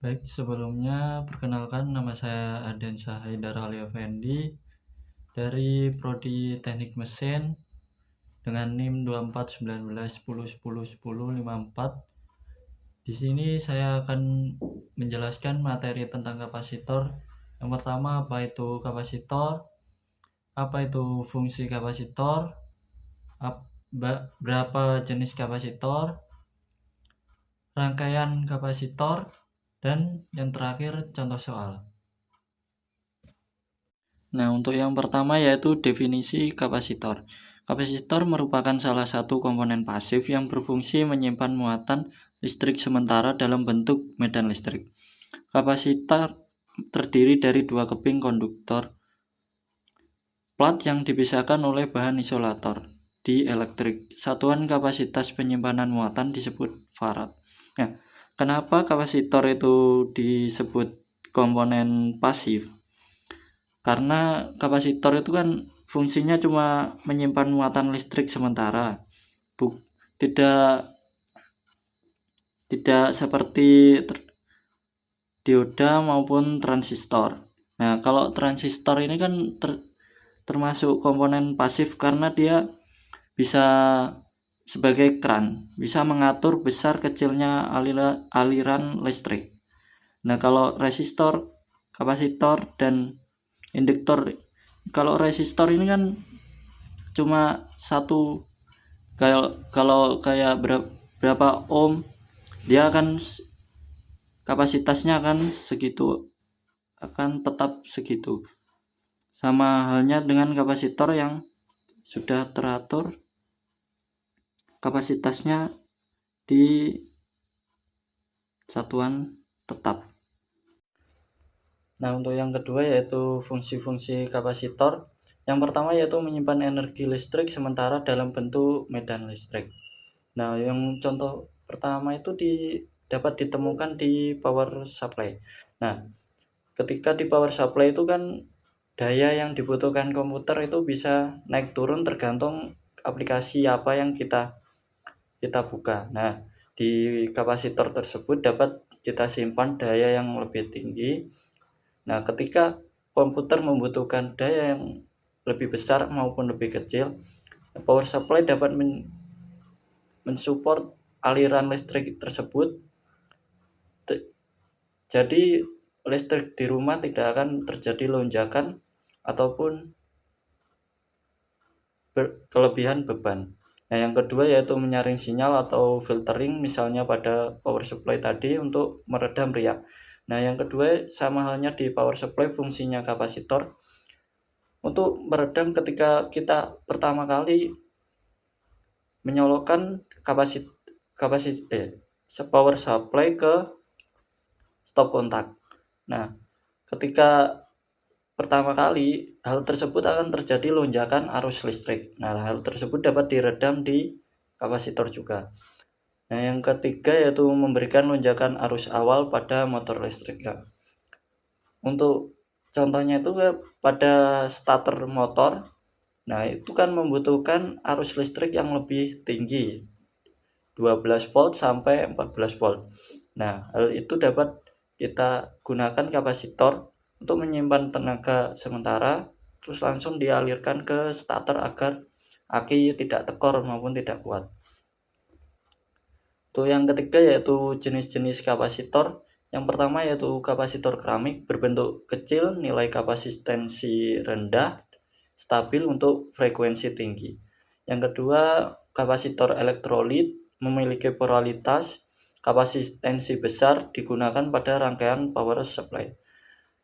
Baik, sebelumnya perkenalkan nama saya Ardiansyah Haidar Ali Effendi dari Prodi Teknik Mesin dengan NIM 241910101054. Di sini saya akan menjelaskan materi tentang kapasitor. Yang pertama, apa itu kapasitor, apa itu fungsi kapasitor, berapa jenis kapasitor, rangkaian kapasitor, dan yang terakhir contoh soal. Nah, untuk yang pertama yaitu definisi kapasitor. Kapasitor merupakan salah satu komponen pasif yang berfungsi menyimpan muatan listrik sementara dalam bentuk medan listrik. Kapasitor terdiri dari dua keping konduktor plat yang dipisahkan oleh bahan isolator di elektrik. Satuan kapasitas penyimpanan muatan disebut farad. Nah, kenapa kapasitor itu disebut komponen pasif? Karena kapasitor itu kan fungsinya cuma menyimpan muatan listrik sementara, tidak seperti dioda maupun transistor. Nah, kalau transistor ini kan termasuk komponen pasif karena dia bisa sebagai keran, bisa mengatur besar kecilnya aliran listrik. Nah, kalau resistor, kapasitor, dan induktor, kalau resistor ini kan cuma satu, kalau kayak berapa ohm, dia akan kapasitasnya akan segitu, akan tetap segitu. Sama halnya dengan kapasitor yang sudah teratur kapasitasnya di satuan tetap. Nah, untuk yang kedua yaitu fungsi-fungsi kapasitor. Yang pertama yaitu menyimpan energi listrik sementara dalam bentuk medan listrik. Nah, yang contoh pertama itu dapat ditemukan di power supply. Nah, ketika di power supply itu kan daya yang dibutuhkan komputer itu bisa naik turun tergantung aplikasi apa yang kita buka. Nah, di kapasitor tersebut dapat kita simpan daya yang lebih tinggi. Nah, ketika komputer membutuhkan daya yang lebih besar maupun lebih kecil, power supply dapat mensupport aliran listrik tersebut. Jadi listrik di rumah tidak akan terjadi lonjakan ataupun kelebihan beban. Nah, yang kedua yaitu menyaring sinyal atau filtering, misalnya pada power supply tadi untuk meredam riak. Nah, yang kedua sama halnya di power supply fungsinya kapasitor untuk meredam ketika kita pertama kali menyolokkan power supply ke stop kontak. Nah, ketika pertama kali hal tersebut akan terjadi lonjakan arus listrik. Nah, hal tersebut dapat diredam di kapasitor juga. Nah, yang ketiga yaitu memberikan lonjakan arus awal pada motor listrik. Ya. Untuk contohnya itu pada starter motor. Nah, itu kan membutuhkan arus listrik yang lebih tinggi, 12 volt sampai 14 volt. Nah, hal itu dapat kita gunakan kapasitor untuk menyimpan tenaga sementara, terus langsung dialirkan ke starter agar aki tidak tekor maupun tidak kuat. Tuh, yang ketiga yaitu jenis-jenis kapasitor. Yang pertama yaitu kapasitor keramik berbentuk kecil, nilai kapasitansi rendah, stabil untuk frekuensi tinggi. Yang kedua, kapasitor elektrolit memiliki polaritas, kapasitansi besar, digunakan pada rangkaian power supply.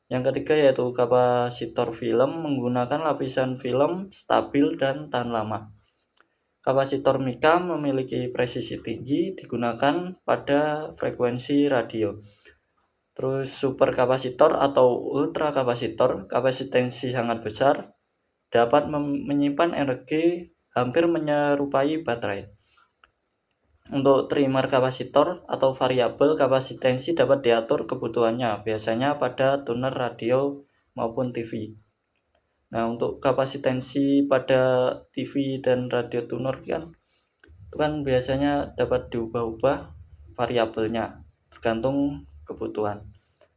Yang ketiga yaitu kapasitor film menggunakan lapisan film stabil dan tahan lama. Kapasitor mika memiliki presisi tinggi, digunakan pada frekuensi radio. Terus super kapasitor atau ultra kapasitor, kapasitansi sangat besar, dapat menyimpan energi hampir menyerupai baterai. Untuk trimmer kapasitor atau variabel kapasitansi dapat diatur kebutuhannya, biasanya pada tuner radio maupun TV. Nah, untuk kapasitansi pada TV dan radio tuner kan itu kan biasanya dapat diubah-ubah variabelnya tergantung kebutuhan.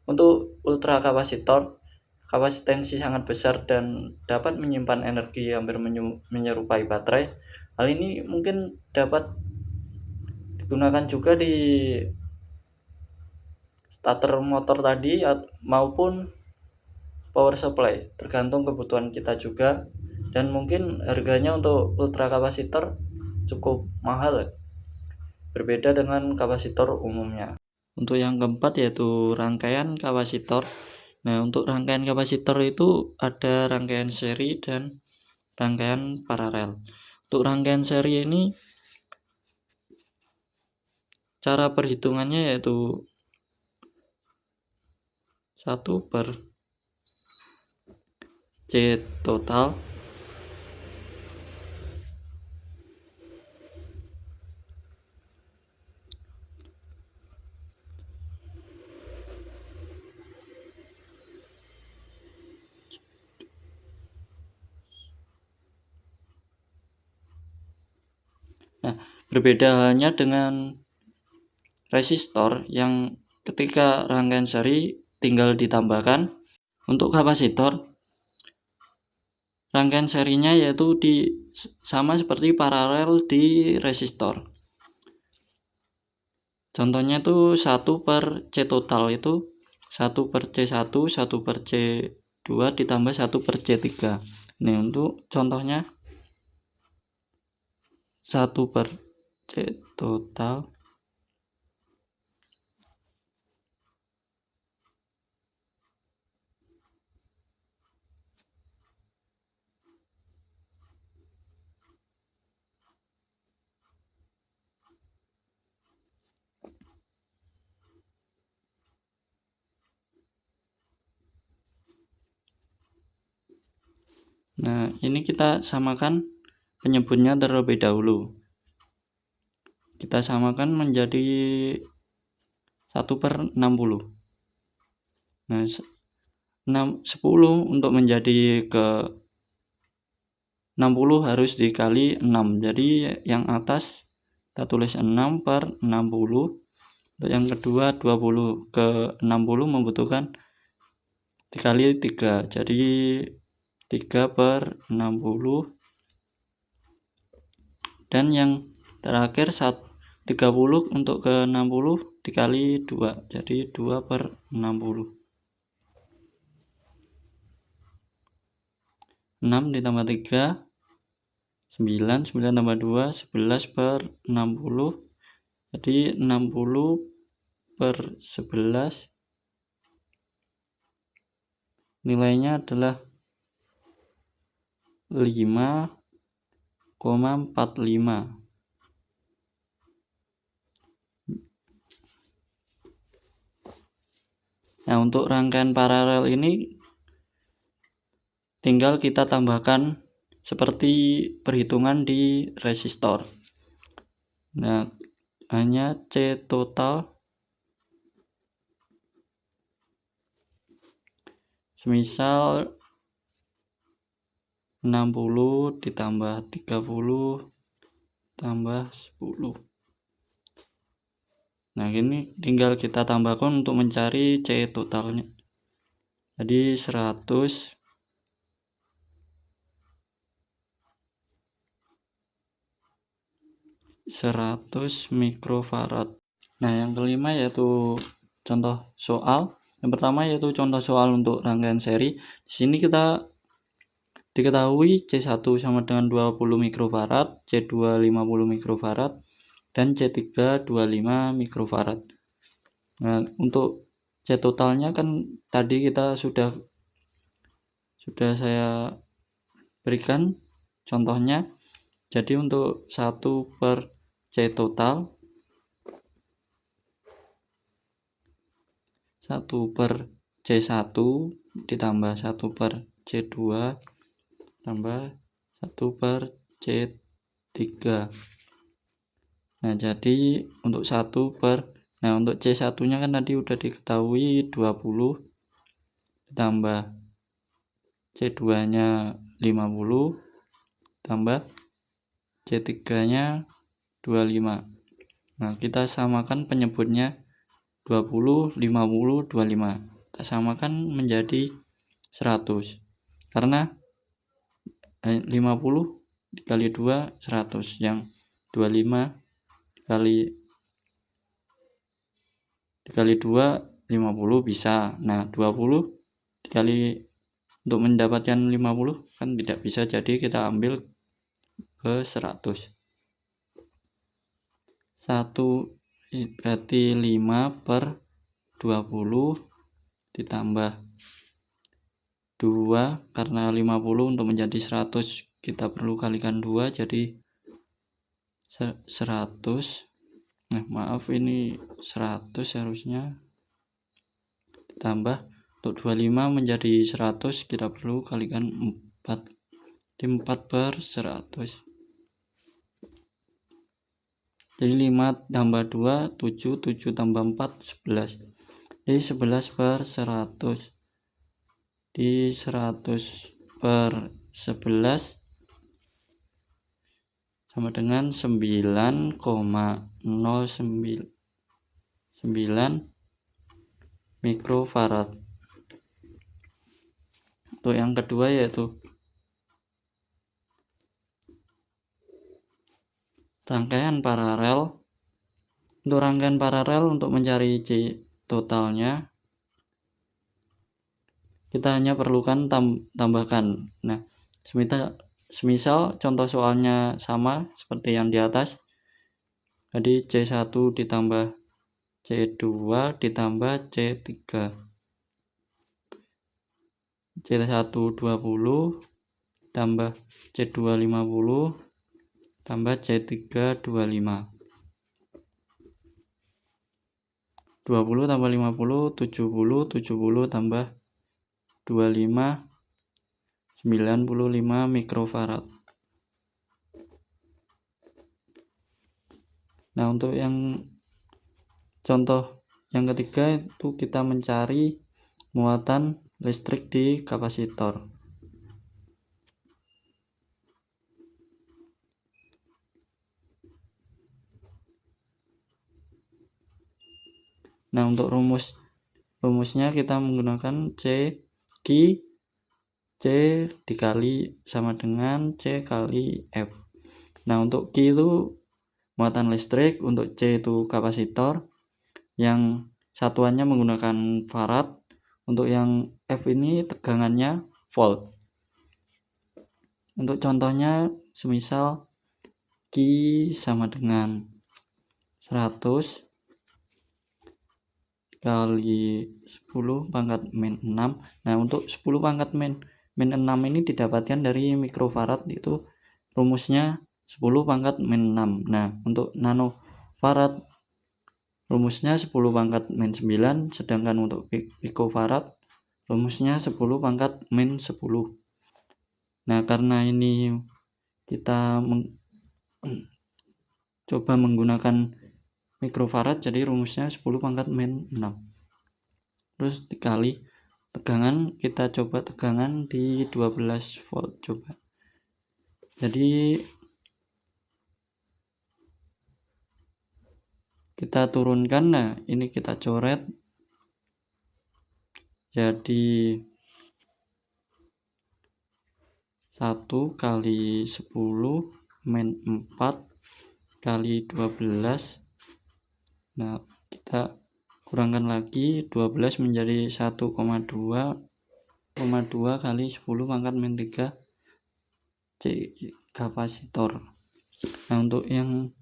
Untuk ultrakapasitor, kapasitensi sangat besar dan dapat menyimpan energi hampir menyerupai baterai. Hal ini mungkin dapat digunakan juga di starter motor tadi maupun power supply, tergantung kebutuhan kita juga, dan mungkin harganya untuk ultrakapasitor cukup mahal, berbeda dengan kapasitor umumnya. Untuk yang keempat yaitu rangkaian kapasitor. Nah, untuk rangkaian kapasitor itu ada rangkaian seri dan rangkaian paralel. Untuk rangkaian seri ini cara perhitungannya yaitu 1/C total Nah, berbeda halnya dengan resistor yang ketika rangkaian seri tinggal ditambahkan. Untuk kapasitor, rangkaian serinya yaitu sama seperti paralel di resistor. Contohnya itu 1/C total itu 1/C1, 1/C2 ditambah 1/C3. Ini untuk contohnya 1/C total Nah, ini kita samakan penyebutnya terlebih dahulu. Kita samakan menjadi 1/60. Nah, 10 untuk menjadi ke 60 harus dikali 6. Jadi yang atas kita tulis 6/60. Untuk yang kedua 20 ke 60 membutuhkan dikali 3. Jadi 3/60. Dan yang terakhir 30 untuk ke 60 dikali 2. Jadi 2/60. 6 ditambah 3 9, 9 tambah 2 11/60. Jadi 60/11 nilainya adalah 5,45. Nah, untuk rangkaian paralel ini tinggal kita tambahkan seperti perhitungan di resistor. Nah, hanya C total semisal 60 ditambah 30 tambah 10. Nah, ini tinggal kita tambahkan untuk mencari C totalnya. Jadi 100 mikrofarad. Nah, yang kelima yaitu contoh soal. Yang pertama yaitu contoh soal untuk rangkaian seri. Di sini kita diketahui C1 sama dengan 20 mikrofarad, C2 50 mikrofarad, dan C3 25 mikrofarad. Nah, untuk C totalnya kan tadi kita sudah saya berikan contohnya. Jadi untuk 1/C total 1/C1 ditambah 1/C2 tambah 1/C3. Nah, jadi untuk untuk C1 nya kan tadi udah diketahui 20 ditambah C2 nya 50 tambah C3 nya 25. Nah, kita samakan penyebutnya 20, 50, 25. Kita samakan menjadi 100. Karena 50 dikali 2 100, yang 25 dikali 2 50 bisa. Nah, 20 dikali untuk mendapatkan 50 kan tidak bisa, jadi kita ambil ke 100. 1 berarti 5/20 ditambah 2, karena 50 untuk menjadi 100 kita perlu kalikan 2, jadi 100. Nah, maaf, ini 100 harusnya, ditambah untuk 25 menjadi 100 kita perlu kalikan 4, di 4/100. Jadi 5 tambah 2 7, 7 tambah 4 11. Jadi 11/100. Di 100/11 sama dengan 9,099 mikrofarad. Untuk yang kedua yaitu rangkaian paralel. Untuk rangkaian paralel, untuk mencari C totalnya kita hanya perlukan tambahkan. Nah, semisal contoh soalnya sama seperti yang di atas, jadi C1 ditambah C2 ditambah C3. C1 20 tambah C2 50 tambah C3 25. 20 tambah 50 70, 70 tambah 25 95 mikrofarad. Nah, untuk yang contoh yang ketiga itu kita mencari muatan listrik di kapasitor. Nah, untuk rumusnya kita menggunakan C dikali sama dengan C kali F. Nah, untuk Q itu muatan listrik, untuk C itu kapasitor, yang satuannya menggunakan farad, untuk yang F ini tegangannya volt. Untuk contohnya semisal Q sama dengan 100 kali 10 pangkat min 6. Nah, untuk 10 pangkat min 6 ini didapatkan dari mikrofarad, itu rumusnya 10 pangkat min 6. Nah, untuk nanofarad rumusnya 10 pangkat min 9, sedangkan untuk pikofarad rumusnya 10 pangkat min 10. Nah, karena ini kita coba menggunakan mikrofarad, jadi rumusnya 10 pangkat min 6. Terus dikali tegangan, kita coba tegangan di 12 volt coba. Jadi kita turunkan. Nah, ini kita coret. Jadi 1 kali 10 min 4 kali 12. Nah, kita kurangkan lagi 12 menjadi 1,2 kali 10 pangkat min 3 C kapasitor. Nah, untuk yang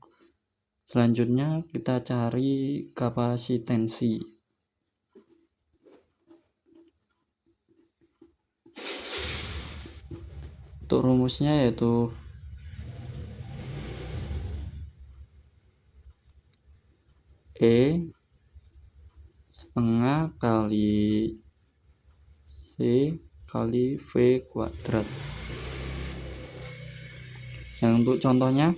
selanjutnya kita cari kapasitensi. Untuk rumusnya yaitu E setengah kali C kali V kuadrat. Yang untuk contohnya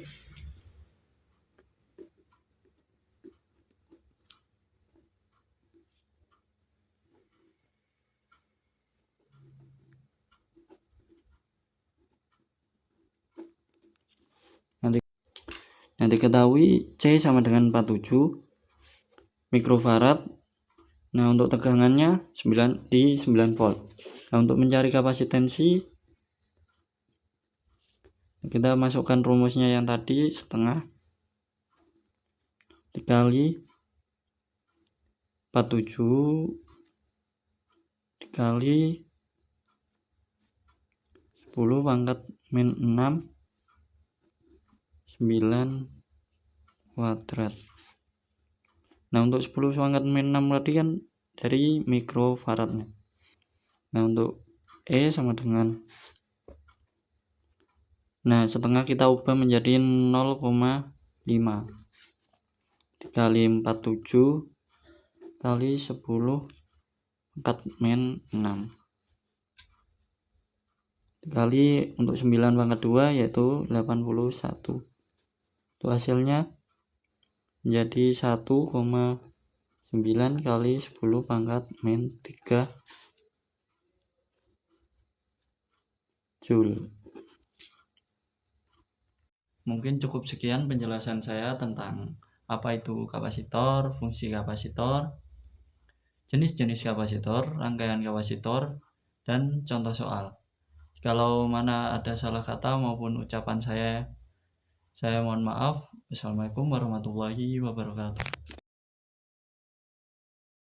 nanti ketahui C sama dengan 47. mikrofarad. Nah, untuk tegangannya 9 volt. Nah, untuk mencari kapasitansi kita masukkan rumusnya yang tadi, setengah dikali 47 dikali 10 pangkat min 6 9 kuadrat. Nah, untuk 10 pangkat min 6 tadi kan dari mikrofaradnya. Nah, untuk E sama dengan, nah setengah kita ubah menjadi 0,5 dikali 47 kali 10 pangkat min 6 dikali untuk 9 pangkat 2 yaitu 81. Itu hasilnya menjadi 1,9 kali 10 pangkat min 3 Joule. Mungkin cukup sekian penjelasan saya tentang apa itu kapasitor, fungsi kapasitor, jenis-jenis kapasitor, rangkaian kapasitor, dan contoh soal. Kalau mana ada salah kata maupun ucapan saya mohon maaf. Wassalamualaikum warahmatullahi wabarakatuh.